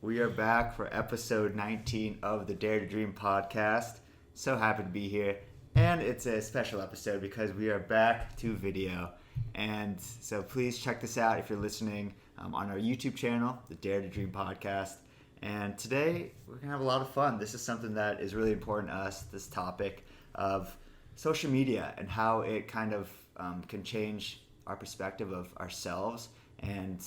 We are back for episode 19 of the Dare to Dream podcast. So happy to be here. And it's a special episode because we are back to video. And so please check this out if you're listening on our YouTube channel, the Dare to Dream podcast. And today we're going to have a lot of fun. This is something that is really important to us, this topic of social media and how it kind of can change our perspective of ourselves. And,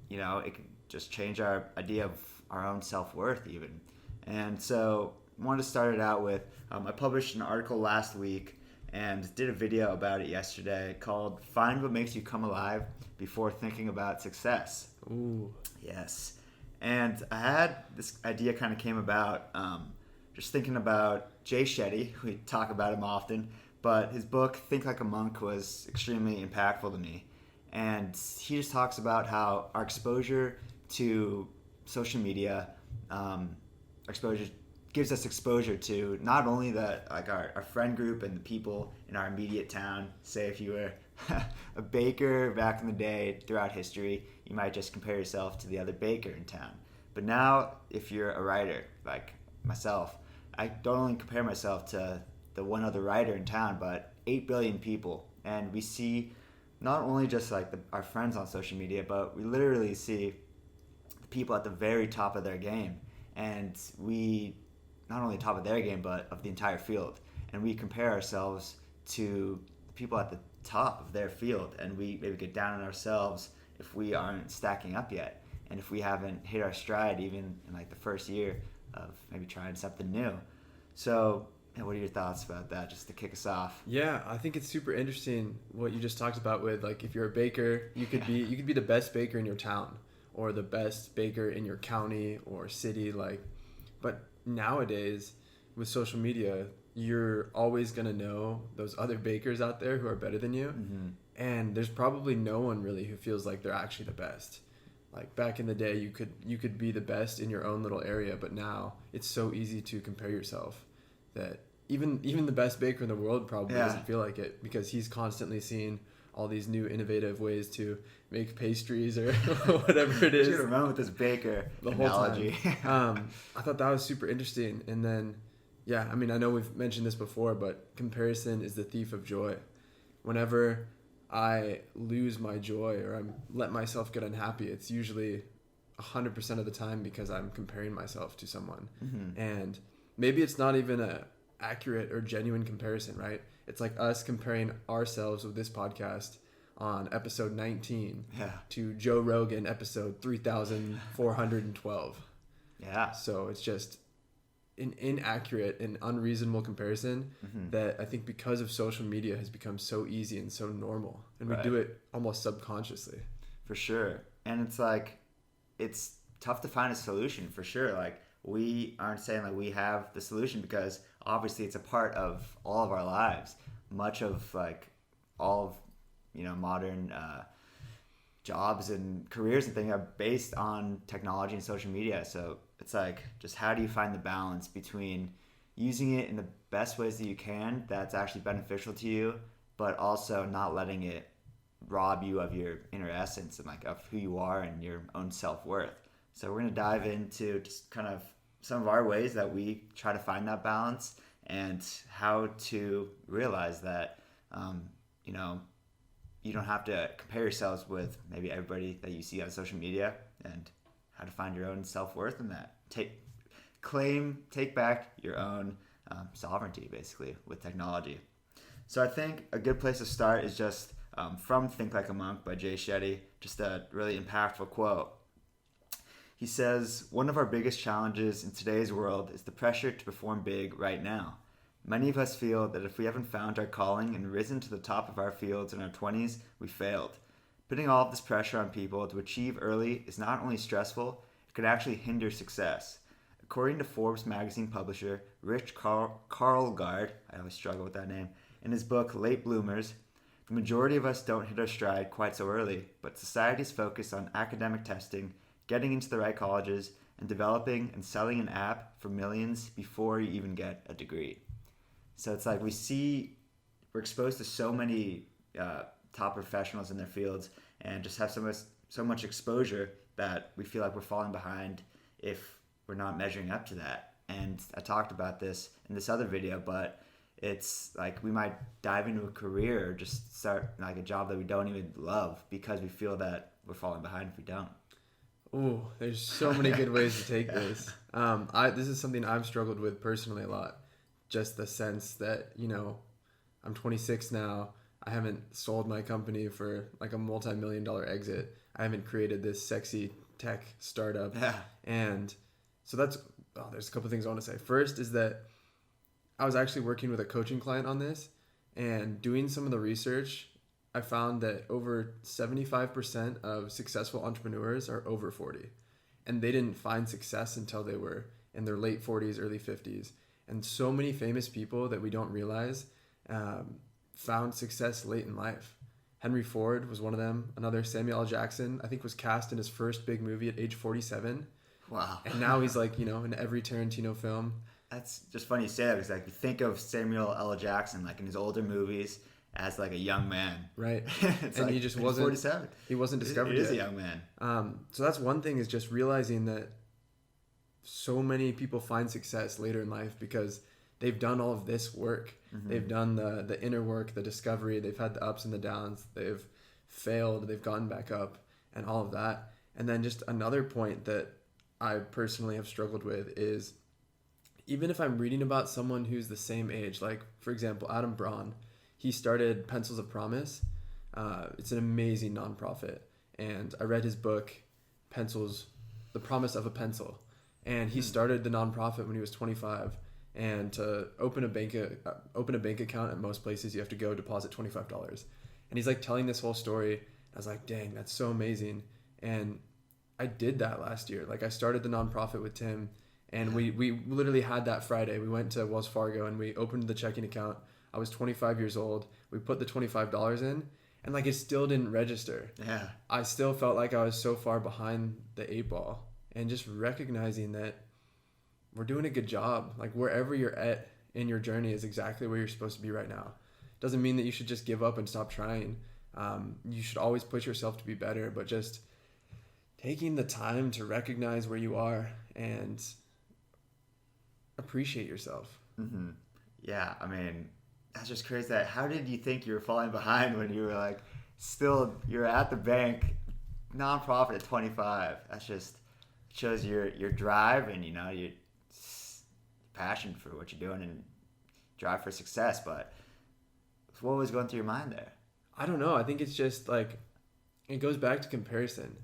you know, it can just change our idea of our own self-worth even. And so I wanted to start it out with, I published an article last week and did a video about it yesterday called Find What Makes You Come Alive Before Thinking About Success. Ooh. Yes. And I had this idea kind of came about just thinking about Jay Shetty. We talk about him often, but his book, Think Like a Monk, was extremely impactful to me. And he just talks about how our exposure to social media exposure gives us exposure to not only our friend group and the people in our immediate town. Say if you were a baker back in the day throughout history, you might just compare yourself to the other baker in town. But now if you're a writer like myself, I don't only compare myself to the one other writer in town, but 8 billion people. And we see not only just like our friends on social media, but we literally see the people at the very top of their game. And we, not only top of their game, but of the entire field. And we compare ourselves to the people at the top of their field. And we maybe get down on ourselves if we aren't stacking up yet. And if we haven't hit our stride even in like the first year of maybe trying something new. So, what are your thoughts about that, just to kick us off? Yeah, I think it's super interesting what you just talked about with, like, if you're a baker, you could be the best baker in your town or the best baker in your county or city, but nowadays with social media, you're always going to know those other bakers out there who are better than you. Mm-hmm. And there's probably no one really who feels like they're actually the best. Like back in the day, you could be the best in your own little area, but now it's so easy to compare yourself that even the best baker in the world probably doesn't feel like it, because he's constantly seeing all these new innovative ways to make pastries or whatever it is. Dude, remember with this baker analogy. Whole time. I thought that was super interesting. And then, yeah, I mean, I know we've mentioned this before, but comparison is the thief of joy. Whenever I lose my joy or I let myself get unhappy, it's usually 100% of the time because I'm comparing myself to someone. Mm-hmm. And maybe it's not even a accurate or genuine comparison, right? It's like us comparing ourselves with this podcast on episode 19 to Joe Rogan episode 3,412. Yeah. So it's just an inaccurate and unreasonable comparison that I think because of social media has become so easy and so normal, and we do it almost subconsciously. For sure. And it's like, it's tough to find a solution, for sure. Like, we aren't saying that we have the solution, because obviously it's a part of all of our lives. Much of like all of, you know, modern jobs and careers and things are based on technology and social media. So it's like, just how do you find the balance between using it in the best ways that you can that's actually beneficial to you, but also not letting it rob you of your inner essence and like of who you are and your own self-worth. So we're going to dive into just kind of some of our ways that we try to find that balance and how to realize that, you know, you don't have to compare yourselves with maybe everybody that you see on social media, and how to find your own self-worth in that. Take back your own sovereignty, basically, with technology. So I think a good place to start is just from Think Like a Monk by Jay Shetty, just a really impactful quote. He says, "One of our biggest challenges in today's world is the pressure to perform big right now. Many of us feel that if we haven't found our calling and risen to the top of our fields in our 20s, we failed. Putting all of this pressure on people to achieve early is not only stressful, it could actually hinder success. According to Forbes magazine publisher Rich Karlgaard, I always struggle with that name, in his book Late Bloomers, the majority of us don't hit our stride quite so early, but society's focus on academic testing, getting into the right colleges, and developing and selling an app for millions before you even get a degree." So it's like we're exposed to so many top professionals in their fields and just have so much exposure that we feel like we're falling behind if we're not measuring up to that. And I talked about this in this other video, but it's like we might dive into a career or just start like a job that we don't even love because we feel that we're falling behind if we don't. Oh, there's so many good ways to take this. This is something I've struggled with personally a lot. Just the sense that, I'm 26 now. I haven't sold my company for like a multi-million-dollar exit. I haven't created this sexy tech startup. Yeah. And so there's a couple things I want to say. First is that I was actually working with a coaching client on this, and doing some of the research, I found that over 75% of successful entrepreneurs are over 40. And they didn't find success until they were in their late 40s, early 50s. And so many famous people that we don't realize found success late in life. Henry Ford was one of them. Another, Samuel L. Jackson, I think was cast in his first big movie at age 47. Wow. And now he's like, in every Tarantino film. That's just funny you say that because like you think of Samuel L. Jackson like in his older movies as like a young man. Right. It's and like, he just wasn't 47. He wasn't discovered He is yet. a young man. So that's one thing, is just realizing that so many people find success later in life because they've done all of this work. Mm-hmm. They've done the inner work, the discovery. They've had the ups and the downs. They've failed. They've gotten back up and all of that. And then just another point that I personally have struggled with is, even if I'm reading about someone who's the same age, like for example, Adam Braun, he started Pencils of Promise. It's an amazing nonprofit. And I read his book, Pencils, The Promise of a Pencil. And he started the nonprofit when he was 25. And to open a bank account at most places, you have to go deposit $25. And he's like telling this whole story. I was like, dang, that's so amazing. And I did that last year. Like I started the nonprofit with Tim, and we literally had that Friday. We went to Wells Fargo and we opened the checking account. I was 25 years old. We put the $25 in, and like it still didn't register. Yeah. I still felt like I was so far behind the 8-ball, and just recognizing that we're doing a good job. Like wherever you're at in your journey is exactly where you're supposed to be right now. Doesn't mean that you should just give up and stop trying. You should always push yourself to be better, but just taking the time to recognize where you are and appreciate yourself. Mm-hmm. Yeah, I mean, that's just crazy. That how did you think you were falling behind when you were like you're at the bank, nonprofit at 25? That's just shows your drive and your passion for what you're doing and drive for success. But what was going through your mind there? I don't know. I think it's just like it goes back to comparison.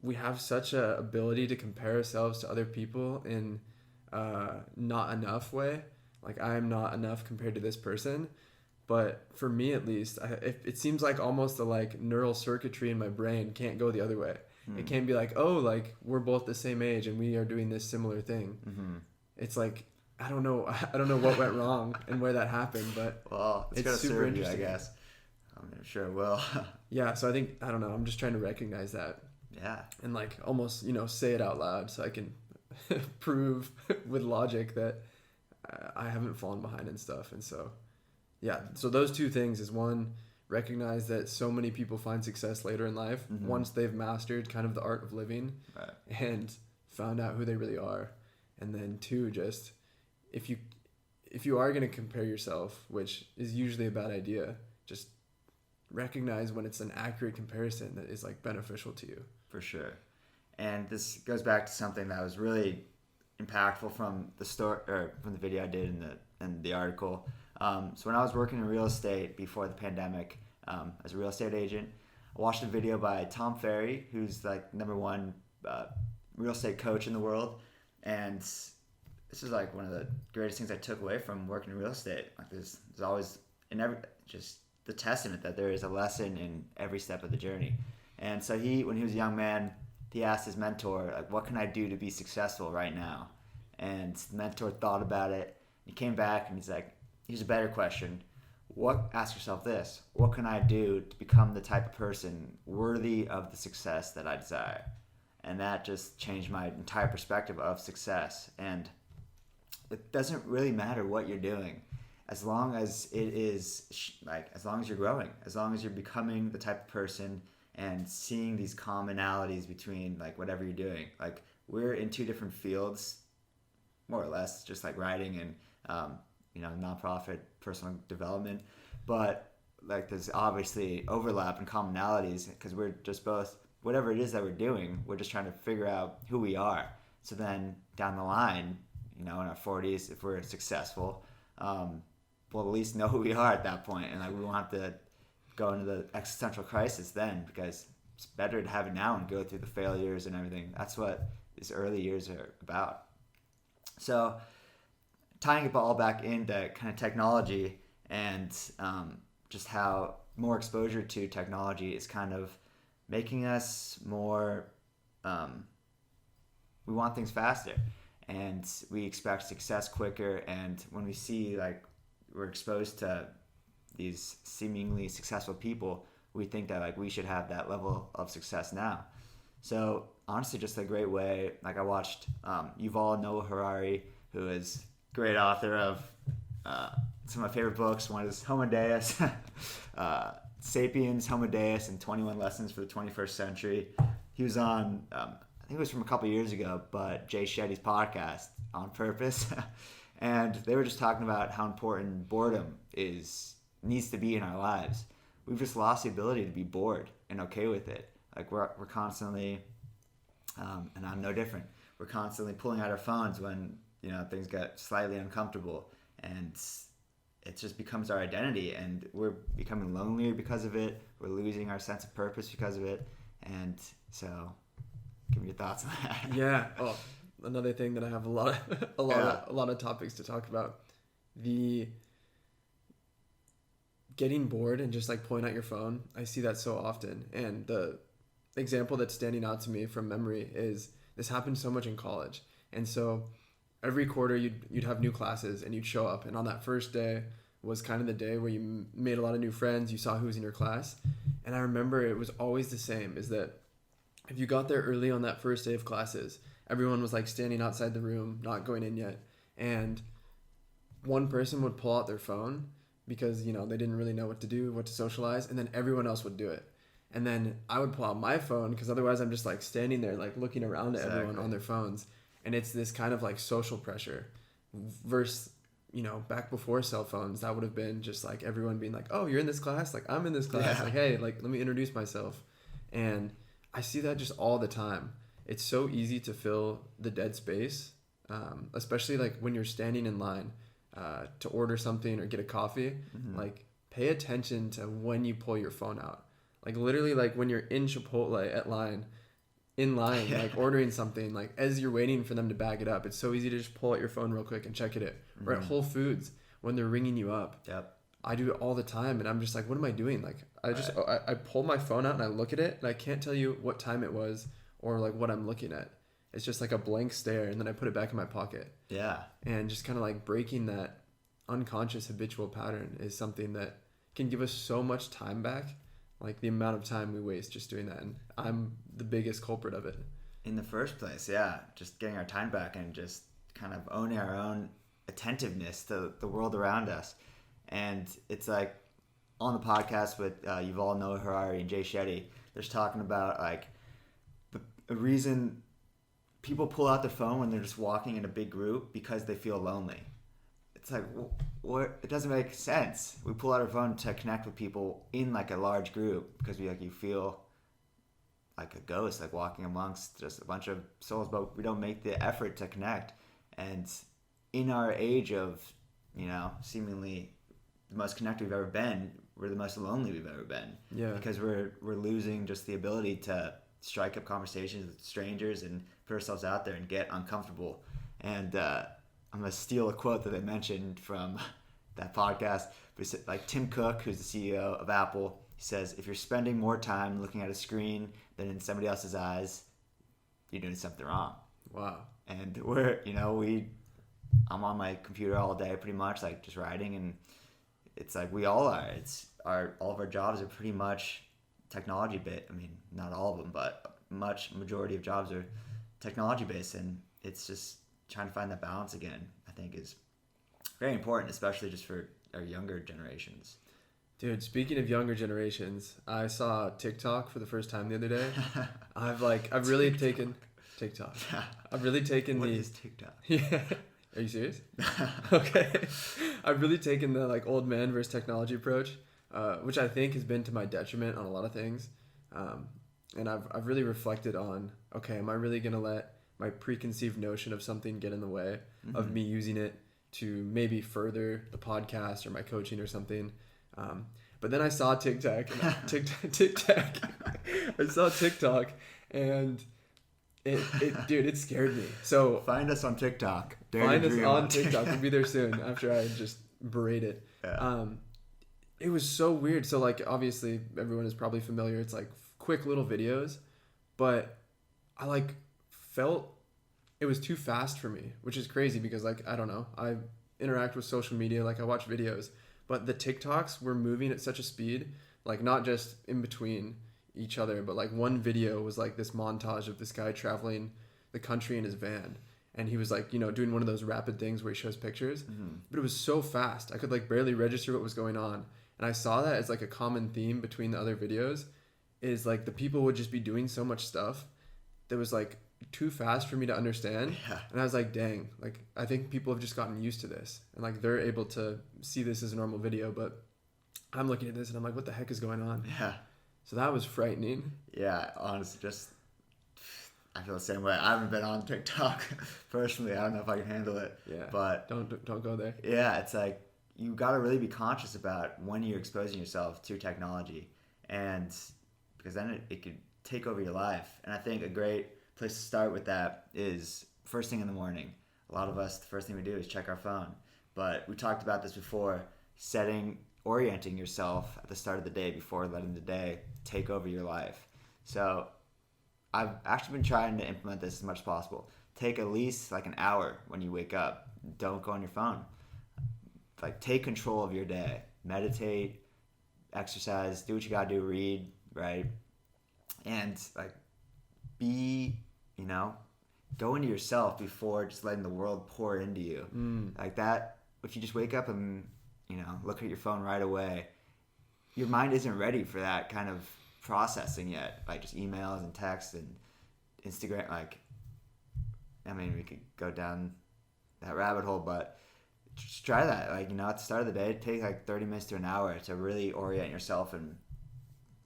We have such a ability to compare ourselves to other people in not enough way. Like I am not enough compared to this person. But for me at least, it seems like almost the like neural circuitry in my brain can't go the other way. It can't be like, oh, like we're both the same age and we are doing this similar thing. Mm-hmm. It's like I don't know what went wrong and where that happened, but well, it's gonna super serve interesting. you, I guess. I'm sure it will. Yeah, so I don't know. I'm just trying to recognize that. Yeah. And like almost say it out loud so I can prove with logic that I haven't fallen behind and stuff. And so, yeah. So those two things is, one, recognize that so many people find success later in life once they've mastered kind of the art of living and found out who they really are. And then two, just if you are going to compare yourself, which is usually a bad idea, just recognize when it's an accurate comparison that is like beneficial to you. For sure. And this goes back to something that was really impactful from the story, or from the video I did in the article. So when I was working in real estate before the pandemic, as a real estate agent, I watched a video by Tom Ferry, who's like #1 real estate coach in the world. And this is like one of the greatest things I took away from working in real estate. Like there's always just the testament that there is a lesson in every step of the journey. And so when he was a young man, he asked his mentor, like, what can I do to be successful right now? And the mentor thought about it. He came back and he's like, here's a better question. Ask yourself this: what can I do to become the type of person worthy of the success that I desire? And that just changed my entire perspective of success. And it doesn't really matter what you're doing, as long as as long as you're growing, as long as you're becoming the type of person and seeing these commonalities between like whatever you're doing. Like we're in two different fields, more or less, just like writing and nonprofit personal development. But like there's obviously overlap and commonalities because we're just both whatever it is that we're doing. We're just trying to figure out who we are. So then down the line, in our 40s, if we're successful, we'll at least know who we are at that point, and like we won't have to go into the existential crisis then, because it's better to have it now and go through the failures and everything. That's what these early years are about. So tying it all back into kind of technology and just how more exposure to technology is kind of making us more we want things faster, and we expect success quicker. And when we see like we're exposed to these seemingly successful people, we think that like we should have that level of success now. So honestly, just a great way. Like I watched Yuval Noah Harari, who is a great author of some of my favorite books. One is Homo Deus, Sapiens, Homo Deus, and 21 Lessons for the 21st Century. He was on, I think it was from a couple years ago, but Jay Shetty's podcast, On Purpose. And they were just talking about how important boredom needs to be in our lives. We've just lost the ability to be bored and okay with it. Like we're constantly, and I'm no different. We're constantly pulling out our phones when things get slightly uncomfortable, and it just becomes our identity, and we're becoming lonelier because of it. We're losing our sense of purpose because of it, and so give me your thoughts on that. Yeah. Oh, another thing that I have a lot of topics to talk about. The getting bored and just like pulling out your phone. I see that so often, and the example that's standing out to me from memory is this happened so much in college. And so every quarter you'd have new classes and you'd show up, and on that first day was kind of the day where you made a lot of new friends, you saw who was in your class. And I remember it was always the same, is that if you got there early on that first day of classes, everyone was like standing outside the room, not going in yet, and one person would pull out their phone because they didn't really know what to do, what to socialize, and then everyone else would do it. And then I would pull out my phone because otherwise I'm just like standing there like looking around at everyone on their phones. And it's this kind of like social pressure versus, back before cell phones, that would have been just like everyone being like, oh, you're in this class? Like, I'm in this class. Yeah. Like, hey, like, let me introduce myself. And I see that just all the time. It's so easy to fill the dead space, especially like when you're standing in line to order something or get a coffee. Mm-hmm. Like, pay attention to when you pull your phone out. Like, literally, like, when you're in Chipotle in line, like ordering something, like as you're waiting for them to bag it up, it's so easy to just pull out your phone real quick and check it. Or at Whole Foods when they're ringing you up. Yep. I do it all the time, and I'm just like, what am I doing? Like I pull my phone out and I look at it, and I can't tell you what time it was or like what I'm looking at. It's just like a blank stare, and then I put it back in my pocket. Yeah. And just kind of like breaking that unconscious habitual pattern is something that can give us so much time back. Like the amount of time we waste just doing that. And I'm the biggest culprit of it. In the first place, yeah. Just getting our time back and just kind of owning our own attentiveness to the world around us. And it's like on the podcast with Yuval Noah Harari and Jay Shetty, they're just talking about like the reason people pull out their phone when they're just walking in a big group because they feel lonely. It's like, what? It doesn't make sense. We pull out our phone to connect with people in like a large group because you feel like a ghost, like walking amongst just a bunch of souls, but we don't make the effort to connect. And in our age of, seemingly the most connected we've ever been, we're the most lonely we've ever been. Yeah. Because we're losing just the ability to strike up conversations with strangers and put ourselves out there and get uncomfortable. And I'm going to steal a quote that they mentioned from that podcast. But like Tim Cook, who's the CEO of Apple, he says, if you're spending more time looking at a screen than in somebody else's eyes, you're doing something wrong. Wow. And I'm on my computer all day pretty much, like just writing, and it's like we all are. All of our jobs are pretty much technology based. I mean, not all of them, but majority of jobs are technology based, and it's just trying to find that balance again, I think, is very important, especially just for our younger generations. Dude, speaking of younger generations, I saw TikTok for the first time the other day. I've really taken TikTok. I've really taken What is TikTok? Yeah. Are you serious? Okay. I've really taken the like old man versus technology approach, which I think has been to my detriment on a lot of things. And I've really reflected on, okay, am I really going to let my preconceived notion of something get in the way of me using it to maybe further the podcast or my coaching or something? But then I saw TikTok. I saw TikTok, and it scared me. So find us on TikTok. Find us on TikTok. We'll be there soon after I just berate it. Yeah. It was so weird. So like obviously everyone is probably familiar. It's like quick little videos, but I like felt it was too fast for me, which is crazy because like I don't know. I interact with social media, like I watch videos, but the TikToks were moving at such a speed, like not just in between each other, but like one video was like this montage of this guy traveling the country in his van, and he was like, you know, doing one of those rapid things where he shows pictures, but it was so fast I could like barely register what was going on. And I saw that as like a common theme between the other videos, is like the people would just be doing so much stuff that was like too fast for me to understand. And I was like, dang, like I think people have just gotten used to this, and like they're able to see this as a normal video, but I'm looking at this and I'm like, what the heck is going on? So that was frightening. Yeah, honestly, just I feel the same way. I haven't been on TikTok personally. I don't know if I can handle it. Yeah, but don't go there. Yeah, it's like you got to really be conscious about when you're exposing yourself to technology, and because then it could take over your life. And I think a great place to start with that is first thing in the morning. A lot of us, the first thing we do is check our phone. But we talked about this before, orienting yourself at the start of the day before letting the day take over your life. So I've actually been trying to implement this as much as possible. Take at least like an hour when you wake up. Don't go on your phone. Like take control of your day. Meditate, exercise, do what you gotta do, read, right? And like go into yourself before just letting the world pour into you. Like that, if you just wake up and look at your phone right away, your mind isn't ready for that kind of processing yet. Like just emails and texts and Instagram. Like, I mean, we could go down that rabbit hole, but just try that. Like, at the start of the day, take like 30 minutes to an hour to really orient yourself and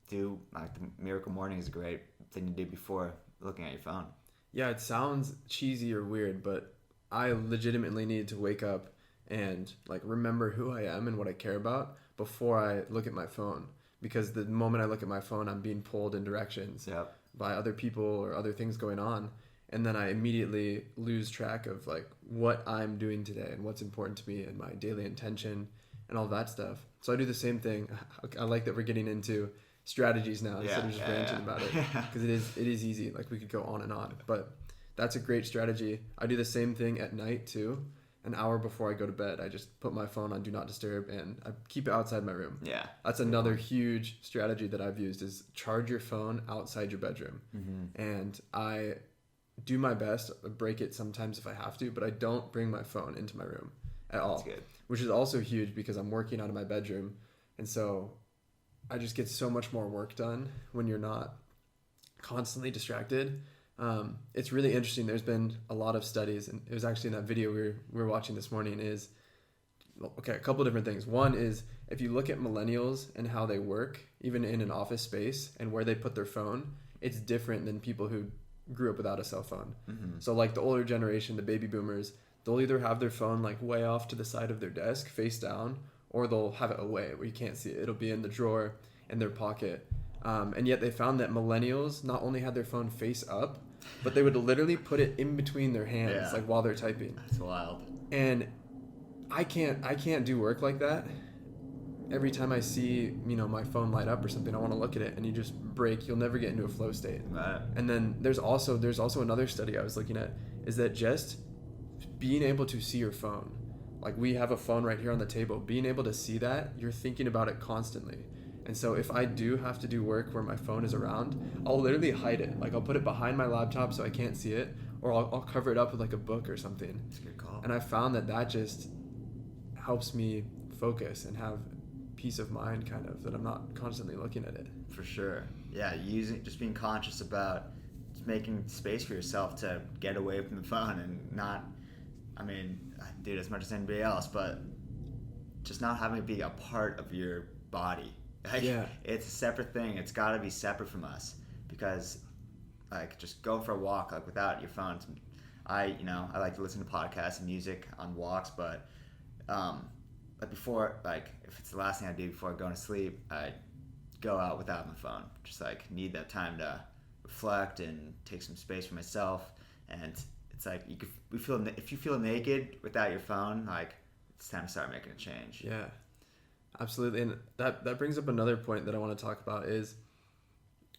do like the miracle morning is a great thing to do before looking at your phone. Yeah, it sounds cheesy or weird, but I legitimately need to wake up and like remember who I am and what I care about before I look at my phone, because the moment I look at my phone, I'm being pulled in directions by other people or other things going on, and then I immediately lose track of like what I'm doing today and what's important to me and my daily intention and all that stuff. So I do the same thing. I like that we're getting into strategies now instead of just ranting about it, because it is easy. Like we could go on and on, but that's a great strategy. I do the same thing at night too. An hour before I go to bed, I just put my phone on do not disturb and I keep it outside my room. Yeah, that's another huge strategy that I've used, is charge your phone outside your bedroom. And I do my best, break it sometimes if I have to, but I don't bring my phone into my room at all. That's good. Which is also huge because I'm working out of my bedroom, and so I just get so much more work done when you're not constantly distracted. It's really interesting. There's been a lot of studies, and it was actually in that video we were watching this morning, a couple different things. One is if you look at millennials and how they work, even in an office space, and where they put their phone, it's different than people who grew up without a cell phone. So like the older generation, the baby boomers, they'll either have their phone like way off to the side of their desk, face down, or they'll have it away where you can't see it. It'll be in the drawer in their pocket. And yet they found that millennials not only had their phone face up, but they would literally put it in between their hands, like while they're typing. That's wild. And I can't do work like that. Every time I see, my phone light up or something, I want to look at it, and you just break. You'll never get into a flow state. Right. And then there's also another study I was looking at, is that just being able to see your phone, like we have a phone right here on the table, being able to see that, you're thinking about it constantly. And so if I do have to do work where my phone is around, I'll literally hide it. Like I'll put it behind my laptop so I can't see it, or I'll cover it up with like a book or something. That's a good call. And I found that just helps me focus and have peace of mind, that I'm not constantly looking at it. For sure. Yeah, just being conscious about just making space for yourself to get away from the phone and not, I mean, I do it as much as anybody else, but just not having it be a part of your body. Like, Yeah. it's a separate thing. It's got to be separate from us, because like just go for a walk like without your phone. I like to listen to podcasts and music on walks, but like before, like if it's the last thing I do before going to sleep, I go out without my phone. Just like need that time to reflect and take some space for myself. And it's like if you feel naked without your phone, like it's time to start making a change. Yeah, absolutely. And that brings up another point that I want to talk about is,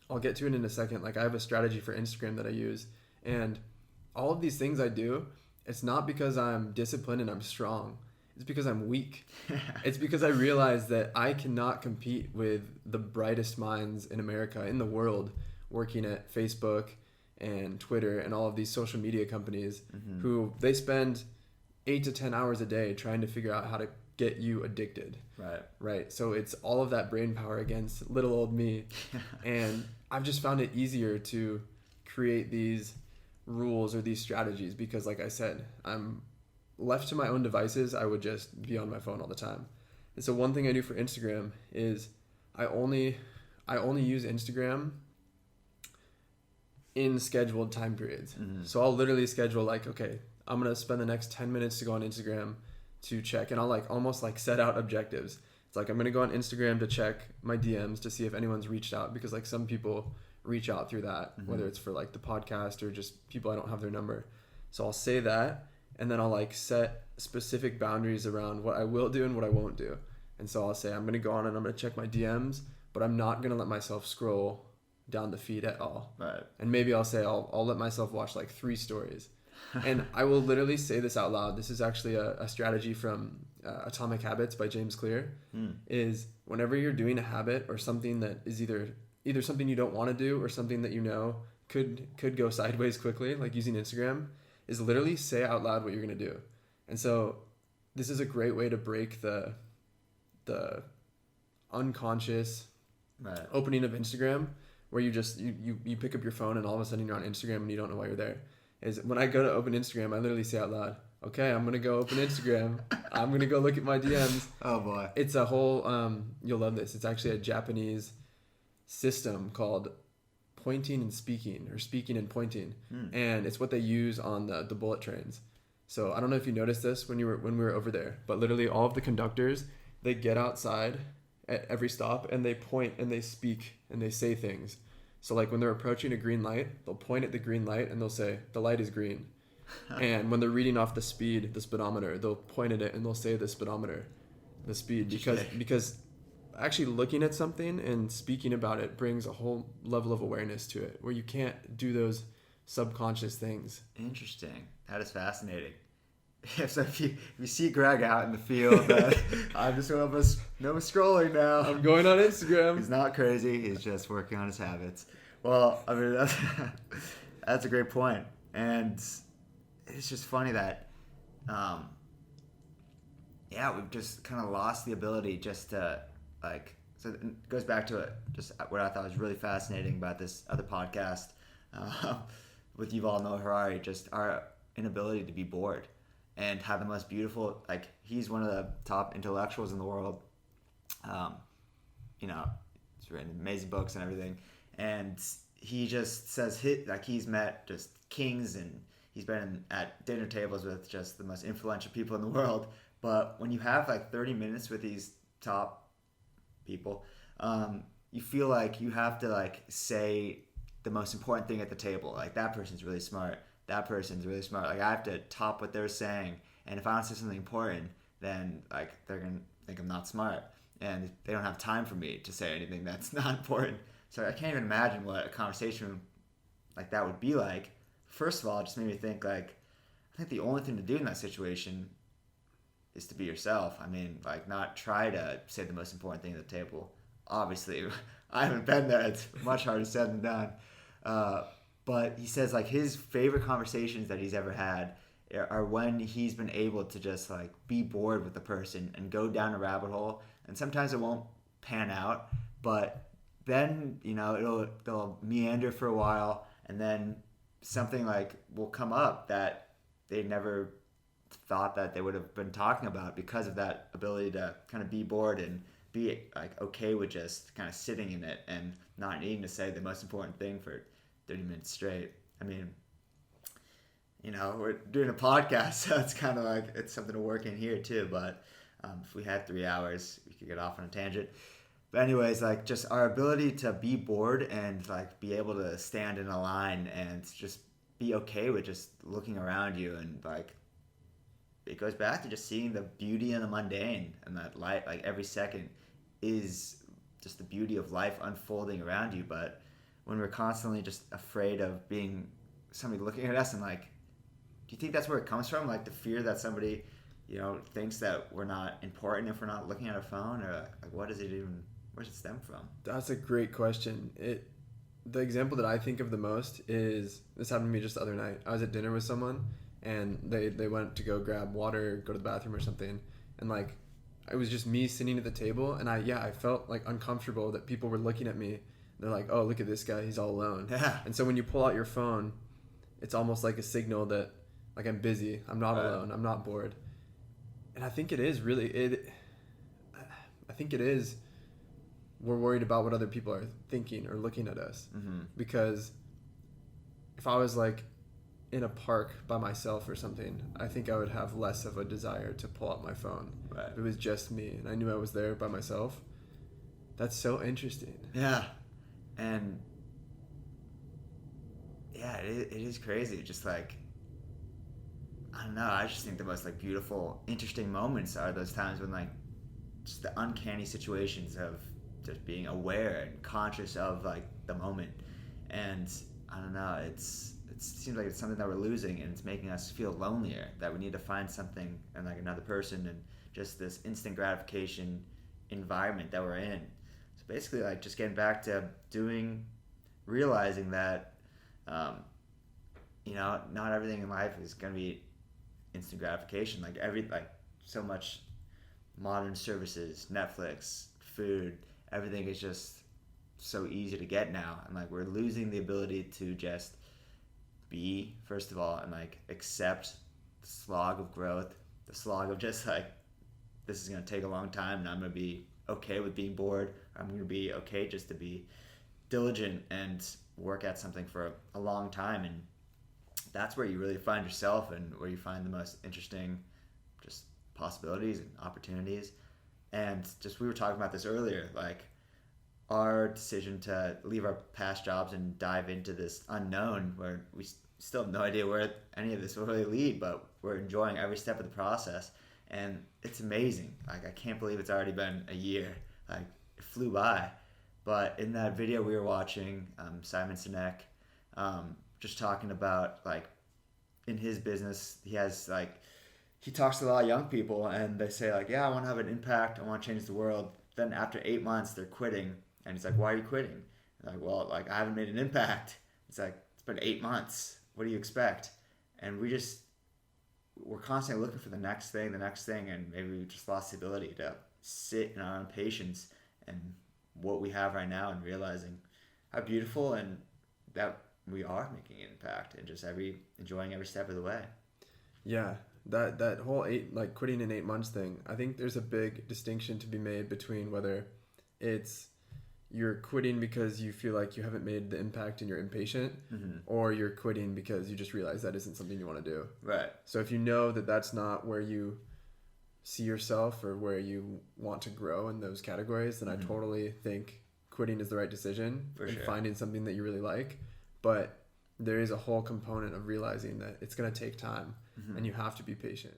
I'll get to it in a second. Like I have a strategy for Instagram that I use, and all of these things I do, it's not because I'm disciplined and I'm strong. It's because I'm weak. It's because I realize that I cannot compete with the brightest minds in America, in the world, working at Facebook and Twitter and all of these social media companies, who they spend 8 to 10 hours a day trying to figure out how to get you addicted. Right. So it's all of that brain power against little old me. And I've just found it easier to create these rules or these strategies because, like I said, I'm left to my own devices. I would just be on my phone all the time. And so one thing I do for Instagram is I only use Instagram in scheduled time periods. So I'll literally schedule like, okay, I'm going to spend the next 10 minutes to go on Instagram to check, and I'll like almost like set out objectives. It's like I'm going to go on Instagram to check my DMs to see if anyone's reached out, because like some people reach out through that, whether it's for like the podcast or just people I don't have their number. So I'll say that, and then I'll like set specific boundaries around what I will do and what I won't do. And so I'll say I'm going to go on and I'm going to check my DMs, but I'm not going to let myself scroll down the feed at all. Right. And maybe I'll say I'll let myself watch like 3 stories. And I will literally say this out loud. This is actually a strategy from Atomic Habits by James Clear. Is whenever you're doing a habit or something that is either something you don't want to do or something that you know could go sideways quickly, like using Instagram, is literally say out loud what you're going to do. And so this is a great way to break the unconscious opening of Instagram, where you just you pick up your phone and all of a sudden you're on Instagram and you don't know why you're there. Is when I go to open Instagram, I literally say out loud, okay, I'm going to go open Instagram. I'm going to go look at my DMs. Oh boy. It's a whole, you'll love this. It's actually a Japanese system called pointing and speaking, or speaking and pointing. And it's what they use on the bullet trains. So I don't know if you noticed this when we were over there, but literally all of the conductors, they get outside at every stop and they point and they speak and they say things. So like when they're approaching a green light, they'll point at the green light and they'll say, the light is green. And when they're reading off the speedometer, they'll point at it and they'll say the speed, because actually looking at something and speaking about it brings a whole level of awareness to it, where you can't do those subconscious things. Interesting. That is fascinating. So if you see Greg out in the field, I'm just no scrolling now. I'm going on Instagram. He's not crazy. He's just working on his habits. Well, I mean, that's a great point. And it's just funny that, we've just kind of lost the ability just to, like, so it goes back to just what I thought was really fascinating about this other podcast with Yuval Noah Harari, just our inability to be bored. And have the most beautiful, like, he's one of the top intellectuals in the world. He's written amazing books and everything. And he just says he's met just kings, and he's been at dinner tables with just the most influential people in the world. But when you have like 30 minutes with these top people, you feel like you have to like say the most important thing at the table. Like, that person's really smart. That person's really smart. Like, I have to top what they're saying. And if I don't say something important, then like they're going to think I'm not smart. And they don't have time for me to say anything that's not important. So I can't even imagine what a conversation like that would be like. First of all, it just made me think, like, I think the only thing to do in that situation is to be yourself. I mean, like, not try to say the most important thing at the table. Obviously, I haven't been there. It's much harder said than done. But he says, like, his favorite conversations that he's ever had are when he's been able to just, like, be bored with the person and go down a rabbit hole. And sometimes it won't pan out, but then, they'll meander for a while, and then something like will come up that they never thought that they would have been talking about because of that ability to kind of be bored and be like okay with just kind of sitting in it and not needing to say the most important thing for 30 minutes straight. I mean, we're doing a podcast, so it's kind of like it's something to work in here too. But if we had 3 hours, we could get off on a tangent. But anyways, like just our ability to be bored and like be able to stand in a line and just be okay with just looking around you, and like it goes back to just seeing the beauty in the mundane, and that life, like every second is just the beauty of life unfolding around you. But when we're constantly just afraid of being somebody looking at us, and like, do you think that's where it comes from? Like the fear that somebody, thinks that we're not important if we're not looking at our phone, or like what does it even, where does it stem from? That's a great question. The example that I think of the most is, this happened to me just the other night. I was at dinner with someone, and they went to go grab water, go to the bathroom or something, and like it was just me sitting at the table, and I felt like uncomfortable that people were looking at me. They're like, oh, look at this guy, he's all alone. Yeah. And so when you pull out your phone, it's almost like a signal that like I'm busy, I'm not alone, I'm not bored. And I think it is really I think it is, we're worried about what other people are thinking or looking at us. Mm-hmm. Because if I was like in a park by myself or something, I think I would have less of a desire to pull out my phone. Right. If it was just me and I knew I was there by myself. That's so interesting. Yeah. And yeah, it is crazy. Just like, I don't know, I just think the most like beautiful, interesting moments are those times when like just the uncanny situations of just being aware and conscious of like the moment. And I don't know, it seems like it's something that we're losing, and it's making us feel lonelier, that we need to find something and like another person, and just this instant gratification environment that we're in. So basically like just getting back to realizing that not everything in life is going to be instant gratification. Like so much modern services, Netflix, food, everything is just so easy to get now, and like we're losing the ability to just be, first of all, and like accept the slog of growth, the slog of just like, this is going to take a long time, and I'm going to be okay with being bored. I'm going to be okay just to be diligent and work at something for a long time. And that's where you really find yourself, and where you find the most interesting just possibilities and opportunities. And just, we were talking about this earlier, like our decision to leave our past jobs and dive into this unknown, where we still have no idea where any of this will really lead, but we're enjoying every step of the process. And it's amazing. Like, I can't believe it's already been a year. Like, it flew by. But in that video we were watching, Simon Sinek, just talking about, like, in his business, he talks to a lot of young people, and they say, like, yeah, I want to have an impact, I want to change the world. Then after 8 months, they're quitting. And he's like, why are you quitting? They're like, well, like, I haven't made an impact. It's like, it's been 8 months. What do you expect? And we're constantly looking for the next thing, and maybe we just lost the ability to sit in our own patience and what we have right now, and realizing how beautiful and that we are making an impact, and just enjoying every step of the way. Yeah, that whole quitting in 8 months thing, I think there's a big distinction to be made between whether it's you're quitting because you feel like you haven't made the impact and you're impatient, mm-hmm. or you're quitting because you just realize that isn't something you want to do. Right. So if you know that that's not where you see yourself or where you want to grow in those categories, then mm-hmm. I totally think quitting is the right decision. For and sure. Finding something that you really like. But there is a whole component of realizing that it's going to take time, mm-hmm. and you have to be patient.